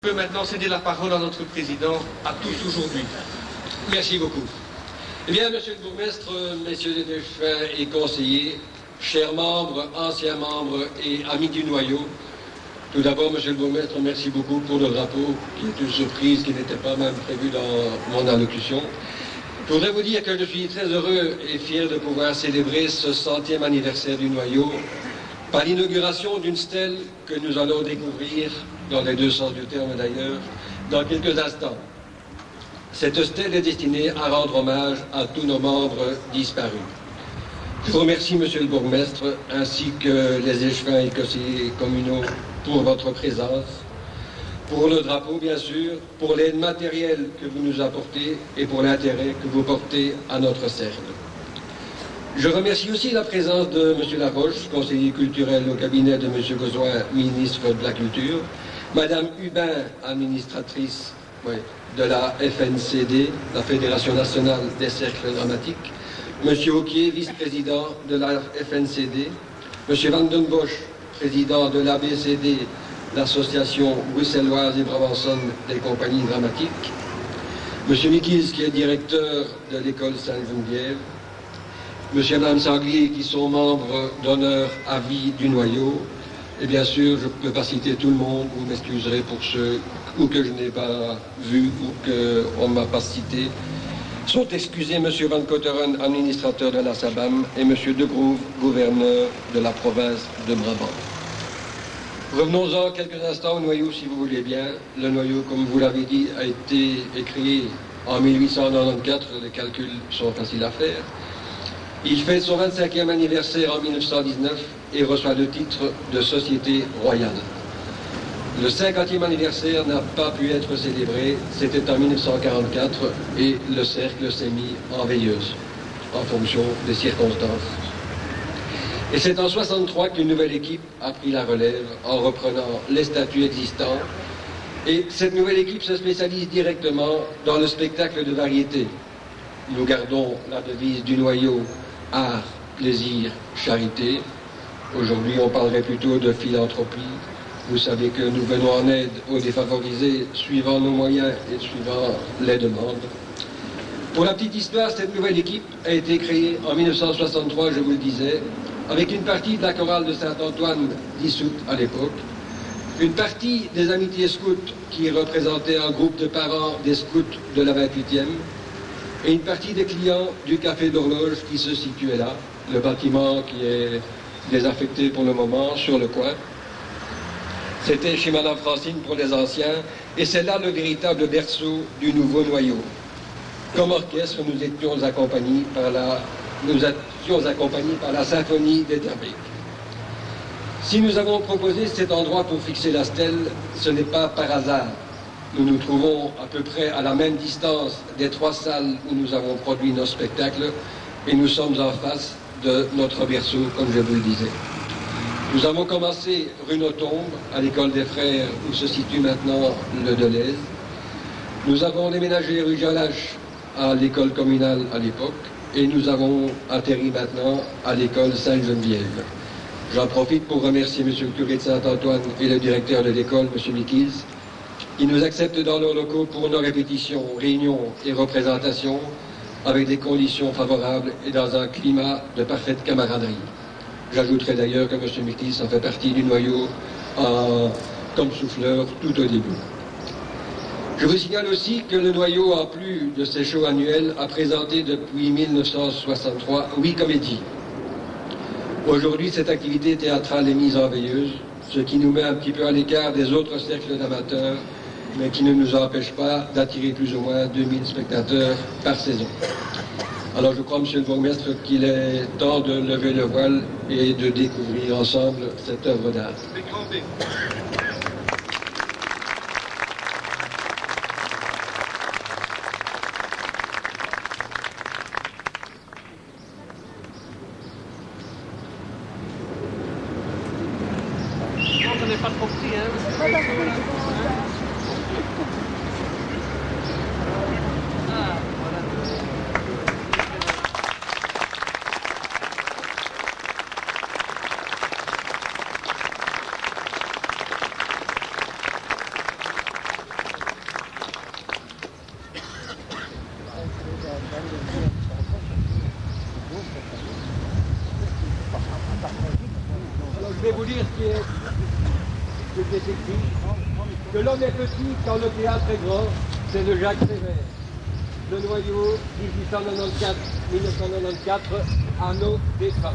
Je peux maintenant céder la parole à notre président, à tous aujourd'hui. Merci beaucoup. Eh bien, monsieur le bourgmestre, messieurs les défunts et conseillers, chers membres, anciens membres et amis du noyau, tout d'abord, monsieur le bourgmestre, merci beaucoup pour le drapeau, qui est une surprise qui n'était pas même prévue dans mon allocution. Je voudrais vous dire que je suis très heureux et fier de pouvoir célébrer ce 100e anniversaire du noyau par l'inauguration d'une stèle que nous allons découvrir, dans les deux sens du terme d'ailleurs, dans quelques instants. Cette stèle est destinée à rendre hommage à tous nos membres disparus. Je vous remercie, monsieur le bourgmestre, ainsi que les échevins et conseillers communaux pour votre présence, pour le drapeau, bien sûr, pour l'aide matérielle que vous nous apportez et pour l'intérêt que vous portez à notre cercle. Je remercie aussi la présence de M. Laroche, conseiller culturel au cabinet de M. Gauzoin, ministre de la Culture, Mme Hubin, administratrice de la FNCD, la Fédération nationale des cercles dramatiques, M. Auquier, vice-président de la FNCD, M. Van den Bosch, président de l'ABCD, l'association bruxelloise et brabançonne des compagnies dramatiques, M. Mikils, qui est directeur de l'école Sainte-Geneviève, M. et Mme Sanglier, qui sont membres d'honneur à vie du noyau, et bien sûr, je ne peux pas citer tout le monde, vous m'excuserez pour ceux ou que je n'ai pas vus ou qu'on ne m'a pas cité. Sont excusés M. Van Koteren, administrateur de la SABAM, et M. De Groove, gouverneur de la province de Brabant. Revenons-en quelques instants au noyau, si vous voulez bien. Le noyau, comme vous l'avez dit, a été créé en 1894, les calculs sont faciles à faire. Il fait son 25e anniversaire en 1919 et reçoit le titre de Société royale. Le 50e anniversaire n'a pas pu être célébré, c'était en 1944 et le cercle s'est mis en veilleuse en fonction des circonstances. Et c'est en 1963 qu'une nouvelle équipe a pris la relève en reprenant les statuts existants. Et cette nouvelle équipe se spécialise directement dans le spectacle de variété. Nous gardons la devise du noyau art, plaisir, charité. Aujourd'hui, on parlerait plutôt de philanthropie. Vous savez que nous venons en aide aux défavorisés suivant nos moyens et suivant les demandes. Pour la petite histoire, cette nouvelle équipe a été créée en 1963, je vous le disais, avec une partie de la chorale de Saint-Antoine dissoute à l'époque, une partie des amitiés scouts qui représentaient un groupe de parents des scouts de la 28e, et une partie des clients du Café d'Horloge qui se situait là, le bâtiment qui est désaffecté pour le moment, sur le coin. C'était chez Madame Francine pour les anciens, et c'est là le véritable berceau du nouveau noyau. Comme orchestre, nous étions accompagnés par la symphonie d'Etterbeek. Si nous avons proposé cet endroit pour fixer la stèle, ce n'est pas par hasard. Nous nous trouvons à peu près à la même distance des trois salles où nous avons produit nos spectacles et nous sommes en face de notre berceau, comme je vous le disais. Nous avons commencé rue Notombe, à l'école des Frères, où se situe maintenant le Deleuze. Nous avons déménagé rue Jalache à l'école communale à l'époque et nous avons atterri maintenant à l'école Sainte-Geneviève. J'en profite pour remercier M. le curé de Saint-Antoine et le directeur de l'école, M. Mikils, qui nous acceptent dans leurs locaux pour nos répétitions, réunions et représentations avec des conditions favorables et dans un climat de parfaite camaraderie. J'ajouterai d'ailleurs que M. Mikils en fait partie du noyau comme souffleur tout au début. Je vous signale aussi que le noyau, en plus de ses shows annuels, a présenté depuis 1963 8 comédies. Aujourd'hui, cette activité théâtrale est mise en veilleuse, ce qui nous met un petit peu à l'écart des autres cercles d'amateurs, mais qui ne nous empêche pas d'attirer plus ou moins 2000 spectateurs par saison. Alors je crois, monsieur le bourgmestre, qu'il est temps de lever le voile et de découvrir ensemble cette œuvre d'art. On n'est pas trop pris, hein. qui est écrit que l'homme est petit quand le théâtre est grand, c'est de Jacques Prévert. Le Noyau, 1894-1994, Arnaud Despins.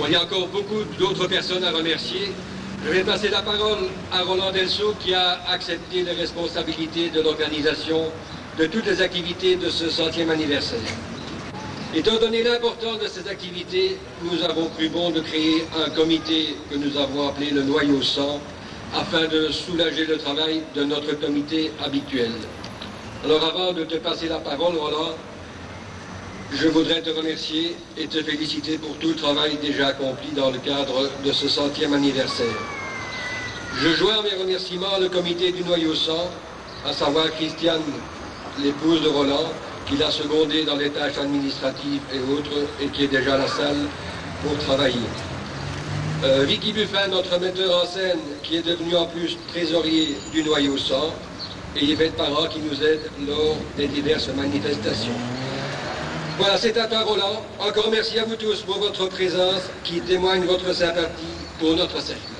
Il y a encore beaucoup d'autres personnes à remercier. Je vais passer la parole à Roland Delceau qui a accepté les responsabilités de l'organisation de toutes les activités de ce 100e anniversaire. Étant donné l'importance de ces activités, nous avons cru bon de créer un comité que nous avons appelé le Noyau 100 afin de soulager le travail de notre comité habituel. Alors avant de te passer la parole, Roland, je voudrais te remercier et te féliciter pour tout le travail déjà accompli dans le cadre de ce 100e anniversaire. Je joins mes remerciements le comité du Noyau 100, à savoir Christiane, l'épouse de Roland, qui l'a secondé dans les tâches administratives et autres, et qui est déjà à la salle pour travailler. Vicky Buffin, notre metteur en scène, qui est devenu en plus trésorier du Noyau 100, et Yvette Parent qui nous aide lors des diverses manifestations. Voilà, c'est à toi, Roland. Encore merci à vous tous pour votre présence qui témoigne votre sympathie pour notre cercle.